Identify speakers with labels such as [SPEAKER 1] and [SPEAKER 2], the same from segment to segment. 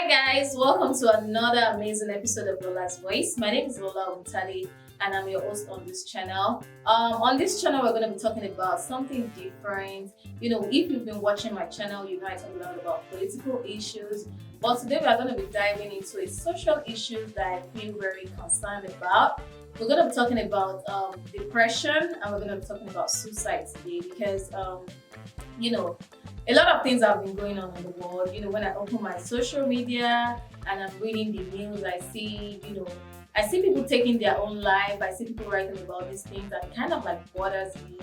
[SPEAKER 1] Hi guys, welcome to another amazing episode of Lola's Voice. My name is Lola, and I'm your host on this channel. On this channel, we're going to be talking about something different. If you've been watching my channel, you know I talk a lot about political issues. But today we are going to be diving into a social issue that I feel very concerned about. We're going to be talking about depression, and we're going to be talking about suicide today because you know, a lot of things have been going on in the world. When I open my social media and I'm reading the news, I see people taking their own life. I see people writing about these things, and it kind of like bothers me.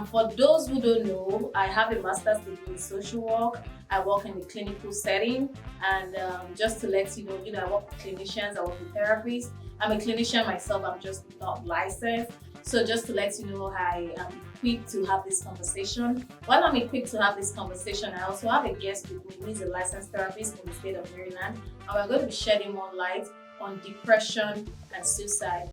[SPEAKER 1] For those who don't know, I have a master's degree in social work. I work in the clinical setting, and just to let you know, I work with clinicians, I work with therapists. I'm a clinician myself. I'm just not licensed. So just to let you know, I am equipped to have this conversation. While I'm equipped to have this conversation, I also have a guest with me who is a licensed therapist in the state of Maryland, and we're going to be shedding more light on depression and suicide.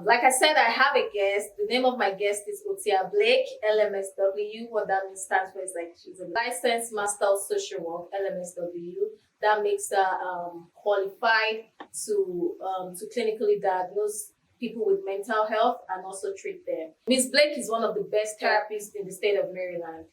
[SPEAKER 1] Like I said, I have a guest. The name of my guest is Otia Blake, LMSW. What that means stands for is like she's a licensed master of social work, LMSW. That makes her qualified to clinically diagnose people with mental health and also treat them. Miss Blake is one of the best therapists in the state of Maryland.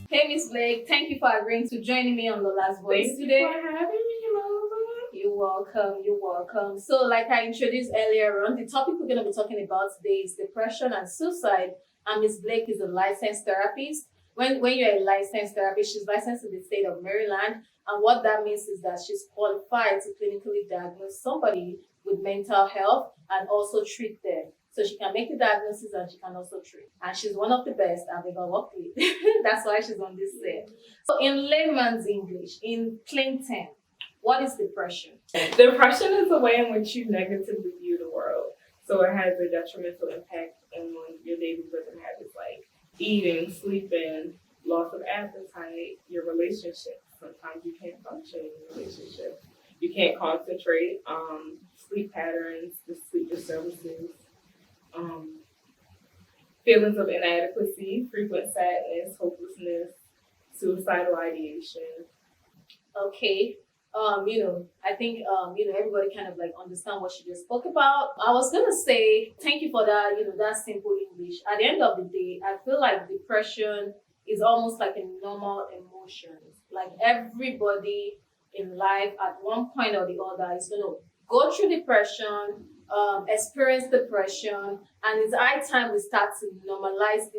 [SPEAKER 1] Hey, Miss Blake, thank you for agreeing to joining me on Lola's Voice today.
[SPEAKER 2] Thank you for having me, Lola.
[SPEAKER 1] You're welcome. You're welcome. So, like I introduced earlier on, the topic we're going to be talking about today is depression and suicide. And Miss Blake is a licensed therapist. When you're a licensed therapist, she's licensed in the state of Maryland. And what that means is that she's qualified to clinically diagnose somebody with mental health and also treat them. So she can make the diagnosis and she can also treat. And she's one of the best I've ever worked with. That's why she's on this set. So in layman's English, in plain terms, what is depression?
[SPEAKER 2] Depression is the way in which you negatively view the world. So it has a detrimental impact on your daily living habits like eating, sleeping, loss of appetite, your relationships. Sometimes you can't function in your relationship. You can't concentrate, sleep patterns, the sleep disturbances, feelings of inadequacy, frequent sadness, hopelessness, suicidal ideation.
[SPEAKER 1] Okay. I think everybody kind of like understand what she just spoke about. I was gonna say thank you for that, that simple English. At the end of the day, I feel like depression is almost like a normal emotion. Like everybody in life at one point or the other is gonna go through depression, experience depression, and it's high time we start to normalize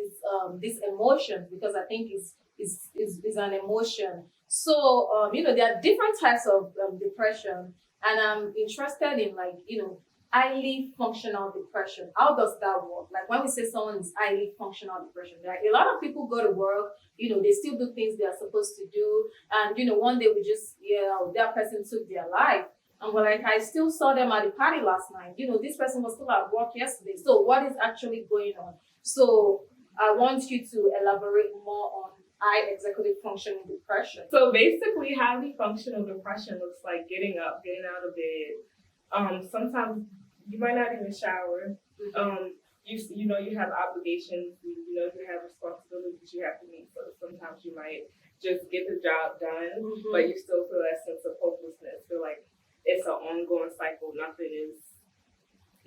[SPEAKER 1] these emotions because I think it's an emotion. So, there are different types of depression, and I'm interested in highly functional depression. How does that work? Like when we say someone is highly functional depression, like a lot of people go to work, they still do things they are supposed to do, and one day we just, that person took their life. And we're like, I still saw them at the party last night. This person was still at work yesterday. So what is actually going on? So I want you to elaborate more on high executive functioning depression.
[SPEAKER 2] So basically, highly functional depression looks like getting up, getting out of bed. Sometimes you might not even shower. You have obligations. You have responsibilities you have to meet. So sometimes you might just get the job done, but you still feel that sense of hopelessness. Feel like it's an ongoing cycle.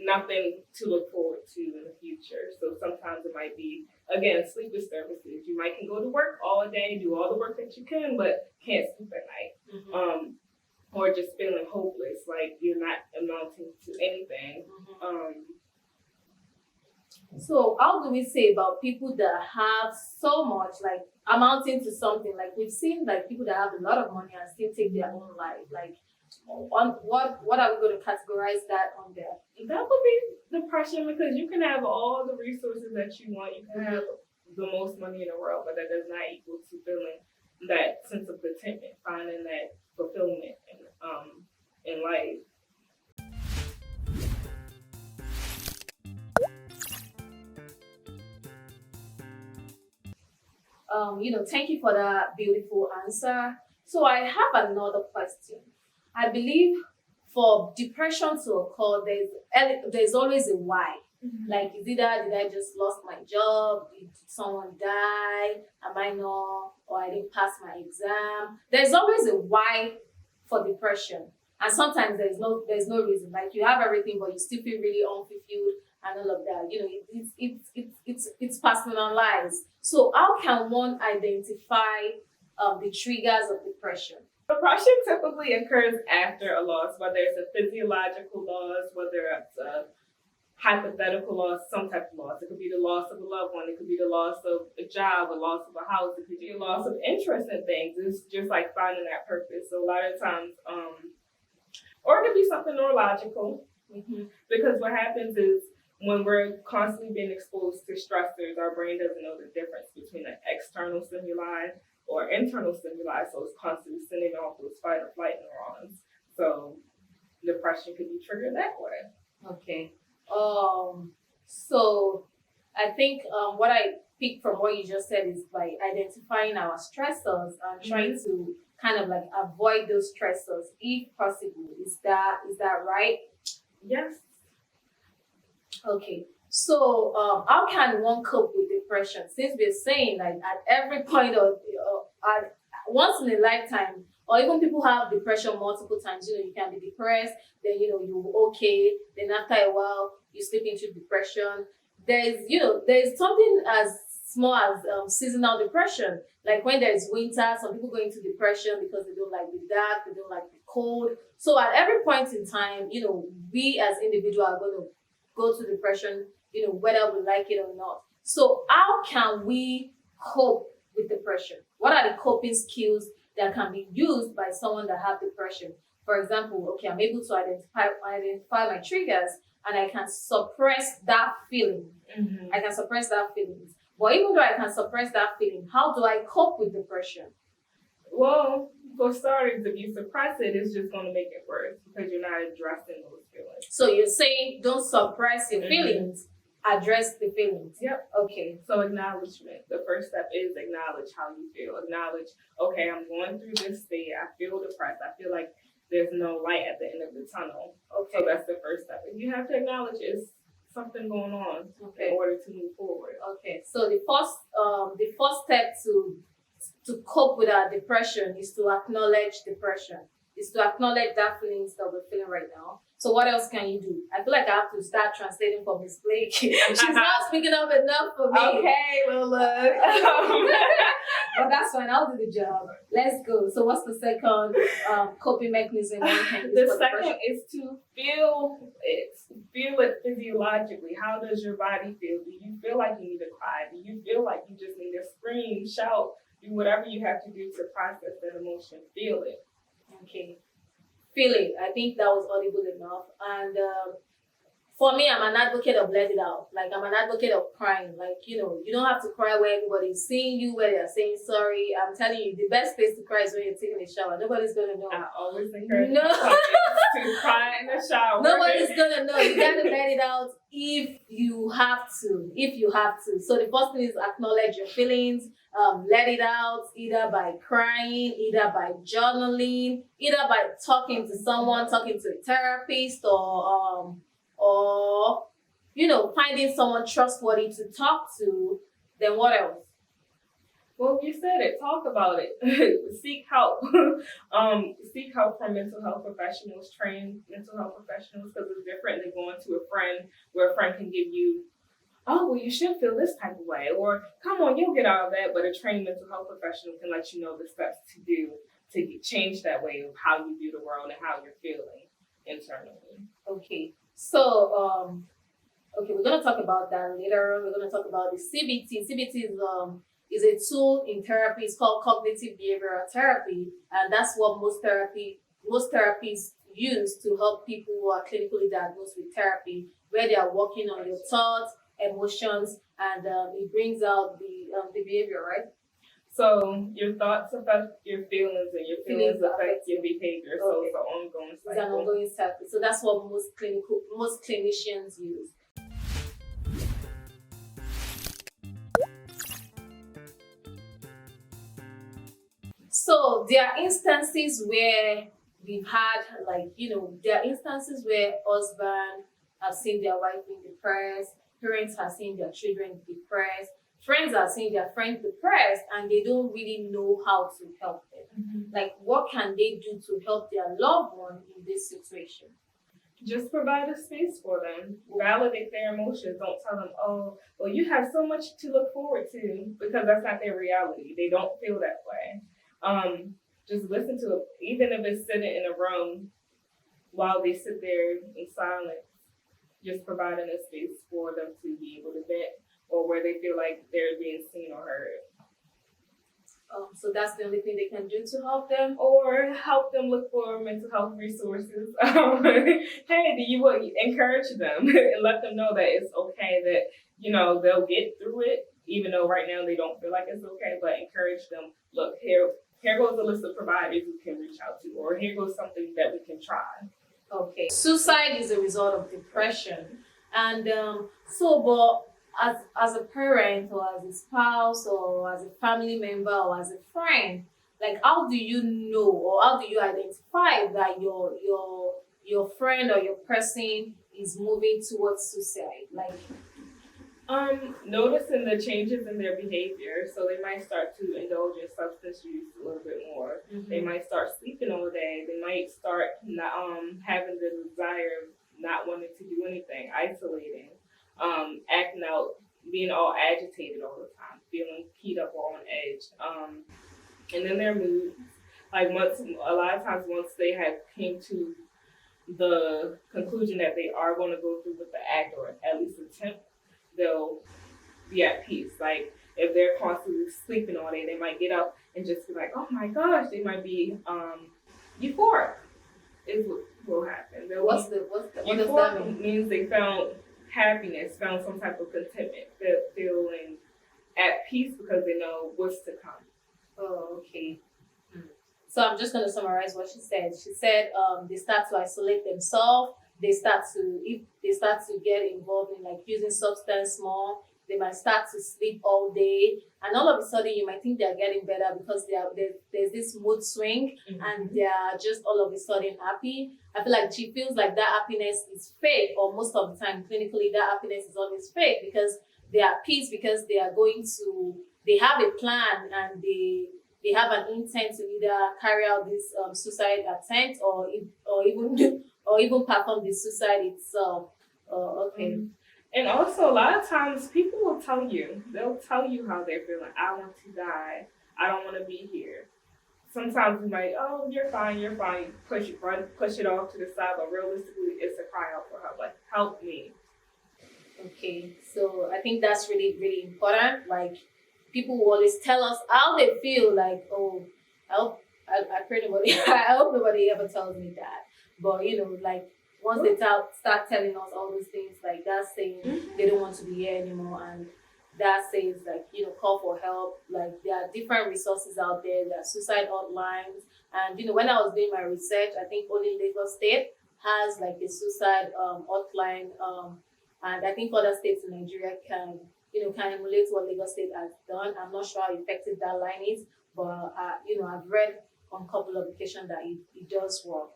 [SPEAKER 2] Nothing to look forward to in the future. So sometimes it might be, again, sleep disturbances. You might can go to work all day, do all the work that you can, but can't sleep at night. Or just feeling hopeless, like you're not amounting to anything.
[SPEAKER 1] So how do we say about people that have so much, like amounting to something? Like we've seen like people that have a lot of money and still take their own life. Like what are we going to categorize that on there?
[SPEAKER 2] That would be depression because you can have all the resources that you want. You can have the most money in the world, but that does not equal to feeling that sense of contentment, finding that fulfillment in life.
[SPEAKER 1] Thank you for that beautiful answer. So I have another question. I believe for depression to occur, there's always a why. Like, is either did I just lost my job? Did someone die? Am I not? Or I didn't pass my exam? There's always a why for depression. And sometimes there's no reason. Like, you have everything, but you still feel really unfulfilled and all of that. It's personalized. So how can one identify the triggers of depression?
[SPEAKER 2] Depression typically occurs after a loss, whether it's a physiological loss, whether it's a hypothetical loss, some type of loss. It could be the loss of a loved one. It could be the loss of a job, a loss of a house. It could be a loss of interest in things. It's just like finding that purpose. So a lot of times, or it could be something neurological. Because what happens is when we're constantly being exposed to stressors, our brain doesn't know the difference between an external stimuli or internal stimuli. So it's constantly sending off those fight or flight neurons. So depression could be triggered that way.
[SPEAKER 1] Okay. So I think what I picked from what you just said is by identifying our stressors and trying to kind of like avoid those stressors if possible. Is that right?
[SPEAKER 2] Yes.
[SPEAKER 1] Okay. So how can one cope with depression? Since we're saying like at every point of at once in a lifetime, or even people have depression multiple times. You can be depressed, then you're okay, then after a while you slip into depression. There's something as small as seasonal depression. Like when there's winter, some people go into depression because they don't like the dark, they don't like the cold. So at every point in time, we as individuals are going to go to depression, whether we like it or not. So how can we cope with depression? What are the coping skills that can be used by someone that have depression? For example, okay, I'm able to identify my triggers and I can suppress that feeling. I can suppress that feeling. But even though I can suppress that feeling, how do I cope with depression?
[SPEAKER 2] Well, for starters, if you suppress it, it's just going to make it worse because you're not addressing those feelings.
[SPEAKER 1] So you're saying don't suppress your feelings, address the feelings.
[SPEAKER 2] Yep.
[SPEAKER 1] Okay.
[SPEAKER 2] So acknowledgement. The first step is acknowledge how you feel. Acknowledge, okay, I'm going through this state. I feel depressed. I feel like there's no light at the end of the tunnel. Okay. So that's the first step. And you have to acknowledge it's something going on in order to move forward.
[SPEAKER 1] Okay. So the first step to cope with our depression is to acknowledge depression. Is to acknowledge that feelings that we're feeling right now. So what else can you do? I feel like I have to start translating for Miss Blake. She's not speaking up enough for me.
[SPEAKER 2] Okay, Lola.
[SPEAKER 1] But that's fine. I'll do the job. Let's go. So what's the second coping mechanism?
[SPEAKER 2] The second is to feel it. Feel it physiologically. How does your body feel? Do you feel like you need to cry? Do you feel like you just need to scream, shout, do whatever you have to do to process that emotion? Feel it.
[SPEAKER 1] Okay. Feel it. I think that was audible enough. And for me, I'm an advocate of let it out. Like, I'm an advocate of crying. Like, you don't have to cry where everybody's seeing you, where they're saying sorry. I'm telling you, the best place to cry is when you're taking a shower. Nobody's going to know.
[SPEAKER 2] I always encourage to cry in the shower.
[SPEAKER 1] Nobody's going to know. You got to let it out if you have to. So the first thing is acknowledge your feelings. Let it out either by crying, either by journaling, either by talking to someone, talking to a therapist, or finding someone trustworthy to talk to. Then what else?
[SPEAKER 2] Well, you said it. Talk about it. Seek help. Seek help from mental health professionals, trained mental health professionals, because it's different than going to a friend where a friend can give you, oh, well, you should feel this type of way, or come on, you'll get out of that. But a trained mental health professional can let you know the steps to do to change that way of how you view the world and how you're feeling internally.
[SPEAKER 1] Okay. So, we're going to talk about that later. We're going to talk about the CBT. CBT is a tool in therapy. It's called cognitive behavioral therapy, and that's what most therapies use to help people who are clinically diagnosed with therapy, where they are working on your thoughts, emotions, and it brings out the behavior, right?
[SPEAKER 2] So your thoughts affect your feelings, and your feelings affect your behavior. So it's an ongoing cycle.
[SPEAKER 1] It's an ongoing cycle. So that's what most clinicians use. So there are instances where we've had, like, there are instances where husband have seen their wife being depressed, parents have seen their children depressed, friends are seeing their friends depressed, and they don't really know how to help them. Like, what can they do to help their loved one in this situation?
[SPEAKER 2] Just provide a space for them. Validate their emotions. Don't tell them, oh, well, you have so much to look forward to, because that's not their reality. They don't feel that way. Just listen to it, even if it's sitting in a room while they sit there in silence. Just providing a space for them to be able to vent, or where they feel like they're being seen or heard.
[SPEAKER 1] So that's the only thing they can do to help them.
[SPEAKER 2] Or help them look for mental health resources. Hey, do you encourage them and let them know that it's okay, that they'll get through it, even though right now they don't feel like it's okay. But encourage them. Look, here goes a list of providers you can reach out to, or here goes something that we can try.
[SPEAKER 1] Okay, suicide is a result of depression, and but as a parent, or as a spouse, or as a family member, or as a friend, like, how do you know, or how do you identify that your friend or your person is moving towards suicide? Like,
[SPEAKER 2] Noticing the changes in their behavior. So they might start to indulge in substance use a little bit more. They might start sleeping all day. They might start not, having the desire of not wanting to do anything, isolating, acting out, being all agitated all the time, feeling keyed up or on edge. And then their moods. Like, a lot of times, once they have came to the conclusion that they are going to go through with the act, or at least attempt, they'll be at peace. Like, if they're constantly sleeping all day, they might get up and just be like, oh my gosh, they might be euphoric. Is what will happen.
[SPEAKER 1] what does that mean?
[SPEAKER 2] Means they found happiness, found some type of contentment, feeling at peace because they know what's to come.
[SPEAKER 1] Oh, okay. So I'm just going to summarize what she said. She said they start to isolate themselves. If they start to get involved in, like, using substance more, they might start to sleep all day, and all of a sudden you might think they're getting better because there's this mood swing, and they're just all of a sudden happy. I feel like she feels like that happiness is fake, or most of the time clinically that happiness is always fake, because they are at peace, because they have a plan, and they have an intent to either carry out this suicide attempt, or even perform the suicide itself. Okay.
[SPEAKER 2] And also, a lot of times people will tell you, they'll tell you how they're feeling. I want to die. I don't want to be here. Sometimes we might, oh, you're fine. Push it off to the side, but realistically, it's a cry out for help. Like, help me.
[SPEAKER 1] Okay, so I think that's really, really important. Like, people will always tell us how they feel. Like, oh, I pray nobody, I hope nobody ever tells me that. But like, once they start telling us all those things, like, that's saying they don't want to be here anymore, and that says, like, call for help. Like, there are different resources out there. There are suicide hotlines, and when I was doing my research, I think only Lagos State has, like, a suicide hotline, and I think other states in Nigeria can emulate what Lagos State has done. I'm not sure how effective that line is, but I've read on a couple of occasions that it does work.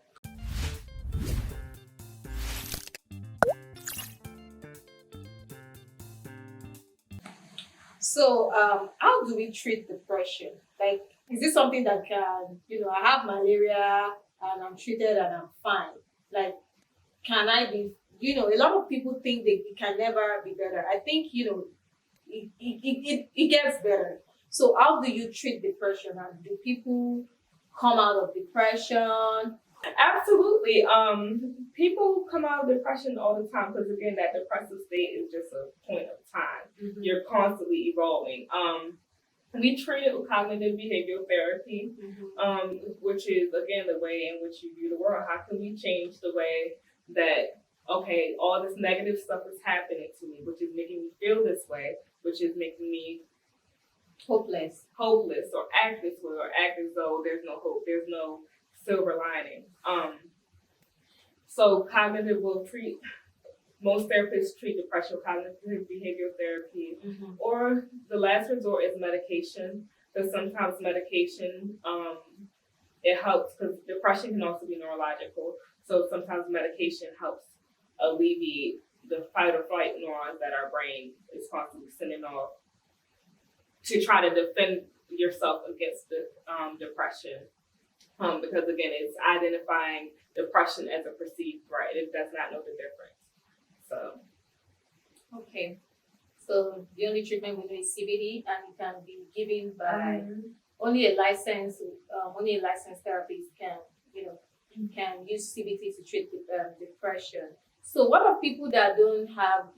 [SPEAKER 1] So, how do we treat depression? Like, is this something that can, I have malaria and I'm treated and I'm fine? Like, can I be, a lot of people think that it can never be better. I think, it gets better. So, how do you treat depression? And do people come out of depression?
[SPEAKER 2] Absolutely. People come out of depression all the time because, again, that depressive state is just a point of time. You're constantly evolving. We treat it with cognitive behavioral therapy, which is, again, the way in which you view the world. How can we change the way that, okay, all this negative stuff is happening to me, which is making me feel this way, which is making me
[SPEAKER 1] hopeless,
[SPEAKER 2] or act this way, or act as though there's no hope, there's no silver lining. So cognitive will treat, most therapists treat depression with cognitive behavioral therapy, or the last resort is medication, because sometimes medication it helps because depression can also be neurological. So sometimes medication helps alleviate the fight or flight neurons that our brain is constantly sending off to try to defend yourself against the depression. Because again, it's identifying depression as a perceived threat. It does not know the difference. So,
[SPEAKER 1] Okay. So the only treatment we know is CBD, and it can be given by only a licensed therapist can, you know, can use CBT to treat depression. So what are people that don't have,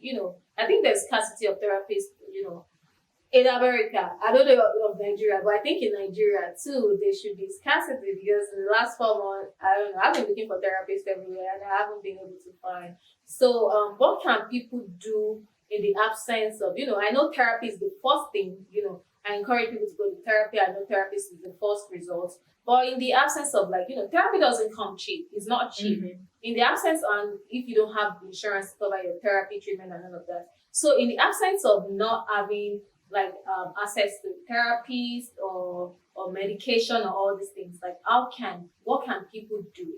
[SPEAKER 1] I think there's scarcity of therapists, in America. I don't know of Nigeria, but I think in Nigeria too, there should be scarcity because in the last 4 months, I don't know, I've been looking for therapists everywhere and I haven't been able to find. So what can people do in the absence of, I know therapy is the first thing, I encourage people to go to therapy. I know therapy is the first result. But in the absence of therapy doesn't come cheap. It's not cheap.
[SPEAKER 2] mm-hmm.
[SPEAKER 1] In the absence, and if you don't have insurance to cover your therapy treatment and all of that. So in the absence of not having access to therapies or medication or all these things, what can people do?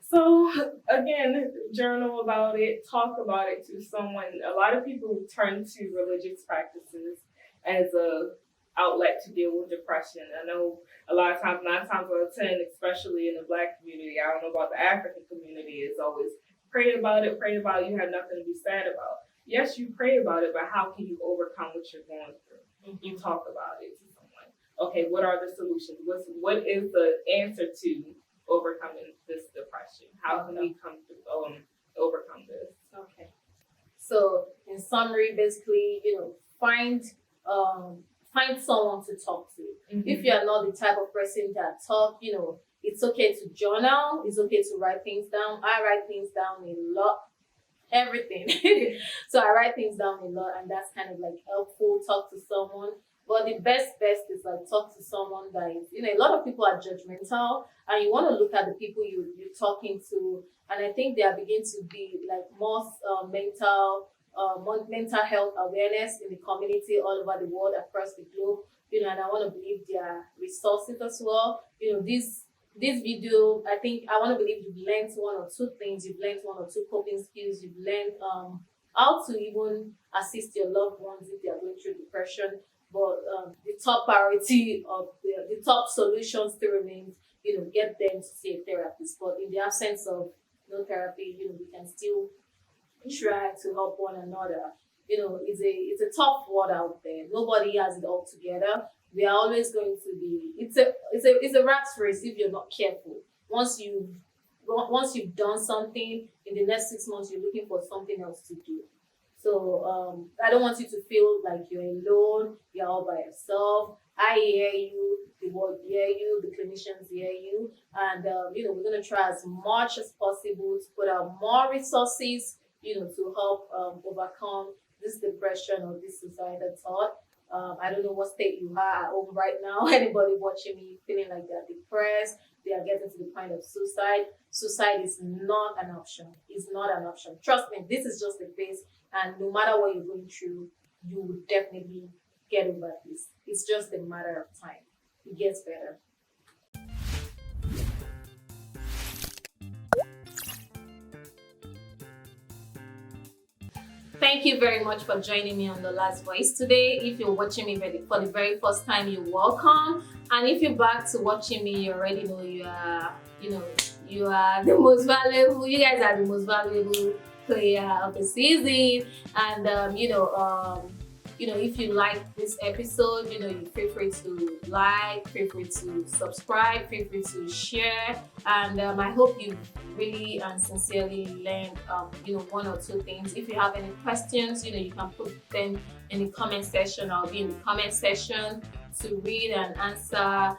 [SPEAKER 2] So again, journal about it, talk about it to someone. A lot of people turn to religious practices as a outlet to deal with depression. I know a lot of times, 9 times out of 10, especially in the Black community, I don't know about the African community, it's always pray about it, you have nothing to be sad about. Yes, you pray about it, but how can you overcome what you're going through?
[SPEAKER 1] Mm-hmm.
[SPEAKER 2] You talk about it to someone. Okay, what are the solutions? What is the answer to overcoming this depression? How can we come to overcome this?
[SPEAKER 1] Okay. So in summary, basically, find someone to talk to.
[SPEAKER 2] Mm-hmm.
[SPEAKER 1] If you are not the type of person that talk, it's okay to journal. It's okay to write things down. I write things down a lot. Everything. So I write things down a lot, and that's kind of helpful. Talk to someone. But the best is talk to someone that is, a lot of people are judgmental, and you want to look at the people you're talking to, and I think they are beginning to be more mental health awareness in the community all over the world, across the globe, and I want to believe there are resources as well. This video, I think I want to believe you've learned 1 or 2 things. You've learned 1 or 2 coping skills. You've learned how to even assist your loved ones if they are going through depression. But the top priority of the top solution still remains, get them to see a therapist. But in the absence of no therapy, we can still try to help one another. It's a tough world out there. Nobody has it all together. We are always going to be. It's a rat's race if you're not careful. Once you've done something, in the next 6 months you're looking for something else to do. So I don't want you to feel like you're alone. You're all by yourself. I hear you. The world hear you. The clinicians hear you. And we're gonna try as much as possible to put out more resources, to help overcome this depression or this suicidal thought. I don't know what state you are at home right now. Anybody watching me feeling like they're depressed, they are getting to the point of suicide. Suicide is not an option. It's not an option. Trust me, this is just a phase, and no matter what you're going through, you will definitely get over this. It's just a matter of time. It gets better. Thank you very much for joining me on Lola's Voice today. If you're watching me for the very first time, you're welcome. And if you're back to watching me, you already know you are the most valuable. You guys are the most valuable player of the season. And if you like this episode, you feel free to like, feel free to subscribe, feel free to share. And I hope you really and sincerely learned, 1 or 2 things. If you have any questions, you can put them in the comment section. I'll be in the comment section to read and answer,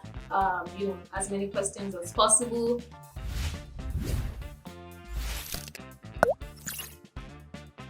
[SPEAKER 1] as many questions as possible.